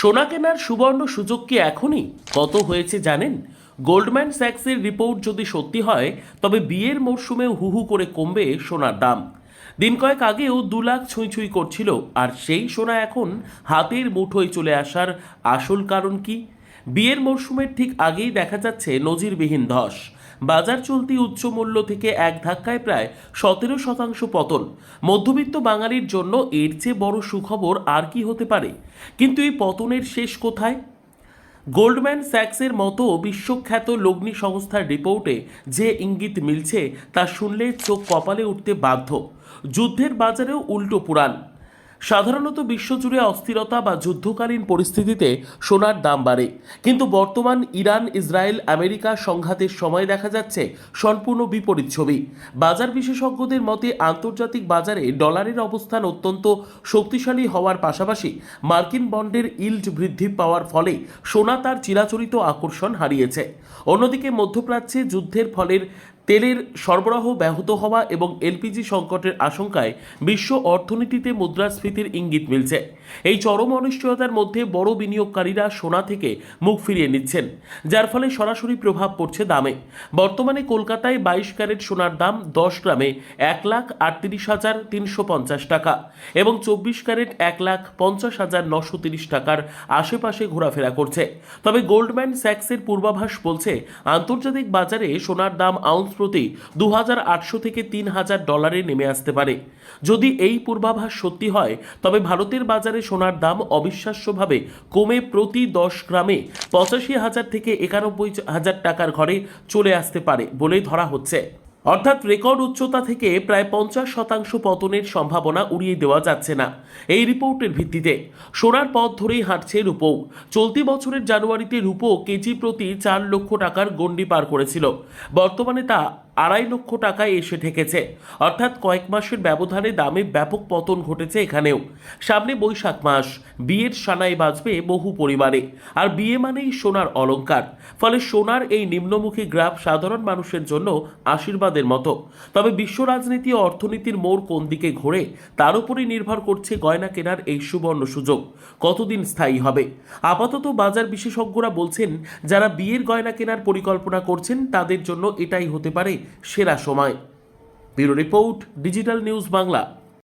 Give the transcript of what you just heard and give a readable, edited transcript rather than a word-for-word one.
সোনা কেনার সুবর্ণ সুযোগ কি এখনই? কত হয়েছে জানেন? গোল্ডম্যান স্যাক্সের রিপোর্ট যদি সত্যি হয়, তবে বিয়ের মরশুমেও হু হু করে কমবে সোনার দাম। দিন কয়েক আগেও 2 লাখ ছুঁই ছুঁই করছিল, আর সেই সোনা এখন হাতের মুঠোয় চলে আসার আসল কারণ কি? বিয়ের মরশুমের ঠিক আগেই দেখা যাচ্ছে নজিরবিহীন ধস। বাজার চলতি উচ্চ মূল্য থেকে এক ধাক্কায় প্রায় 17% পতন। মধ্যবিত্ত বাঙালির জন্য এর চেয়ে বড় সুখবর আর কি হতে পারে? কিন্তু এই পতনের শেষ কোথায়? গোল্ডম্যান স্যাক্সের মতো বিশ্বখ্যাত লগ্নি সংস্থার রিপোর্টে যে ইঙ্গিত মিলছে তা শুনলে চোখ কপালে উঠতে বাধ্য। যুদ্ধের বাজারেও উল্টো পুরাণ। সাধারণত বিশ্বজুড়ে অস্থিরতা বা যুদ্ধকালীন পরিস্থিতিতে সোনার দাম বাড়ে, কিন্তু বর্তমান ইরান ইসরায়েল আমেরিকা সংঘাতের সময় দেখা যাচ্ছে সম্পূর্ণ বিপরীত ছবি। বাজার বিশেষজ্ঞদের মতে আন্তর্জাতিক বাজারে ডলারের অবস্থান অত্যন্ত শক্তিশালী হওয়ার পাশাপাশি মার্কিন বন্ডের ইল্ড বৃদ্ধি পাওয়ার ফলে সোনা তার চিরাচরিত আকর্ষণ হারিয়েছে। অন্যদিকে মধ্যপ্রাচ্যে যুদ্ধের ফলের তেলের সরবরাহ ব্যাহত হওয়া এবং এলপিজি সংকটের আশঙ্কায় বিশ্ব অর্থনীতিতে মুদ্রাস্ফীতির ইঙ্গিত মিলছে। এই চরম অনিশ্চয়তার মধ্যে বড় বিনিয়োগকারীরা সোনা থেকে মুখ ফিরিয়ে নিচ্ছেন, যার ফলে সরাসরি প্রভাব পড়ছে দামে। বর্তমানে কলকাতায় 22 ক্যারেট সোনার দাম 10 গ্রামে 1,38,350 টাকা এবং 24 ক্যারেট 1,50,930 টাকার আশেপাশে ঘোরাফেরা করছে। তবে গোল্ডম্যান স্যাক্সের পূর্বাভাস বলছে আন্তর্জাতিক বাজারে সোনার দাম আউন্স প্রতি 2,800 থেকে 3,000 ডলারে নেমে আসতে পারে। যদি এই পূর্বাভাস সত্যি হয়, তবে ভারতের বাজারে সোনার দাম অবিশ্বাস্যভাবে কমে প্রতি 10 গ্রামে 85,000 থেকে 91,000 টাকার ঘরে চলে আসতে পারে বলেই ধরা হচ্ছে। অর্থাৎ রেকর্ড উচ্চতা থেকে প্রায় 50% পতনের সম্ভাবনা উড়িয়ে দেওয়া যাচ্ছে না। এই রিপোর্টের ভিত্তিতে সোনার পথ ধরেই হাঁটছে রূপো। চলতি বছরের জানুয়ারিতে রূপো কেজি প্রতি 4 লক্ষ টাকার গণ্ডি পার করেছিল। বর্তমানে তা 2.5 লক্ষ টাকায় এসে ঠেকেছে। অর্থাৎ কয়েক মাসের ব্যবধানে দামে ব্যাপক পতন ঘটেছে এখানেও। সামনে বৈশাখ মাস, বিয়ের সানাই বাজবে বহু পরিবারে, আর বিয়ে মানেই সোনার অলংকার। ফলে সোনার এই নিম্নমুখী গ্রাফ সাধারণ মানুষের জন্য আশীর্বাদের মতো। তবে বিশ্ব রাজনীতি ও অর্থনীতির মোড় কোন দিকে ঘোরে তার উপরই নির্ভর করছে গয়না কেনার এই সুবর্ণ সুযোগ কতদিন স্থায়ী হবে। আপাতত বাজার বিশেষজ্ঞরা বলছেন, যারা বিয়ের গয়না কেনার পরিকল্পনা করছেন তাদের জন্য এটাই হতে পারে সেরা সময়। Bureau report, digital news Bangla.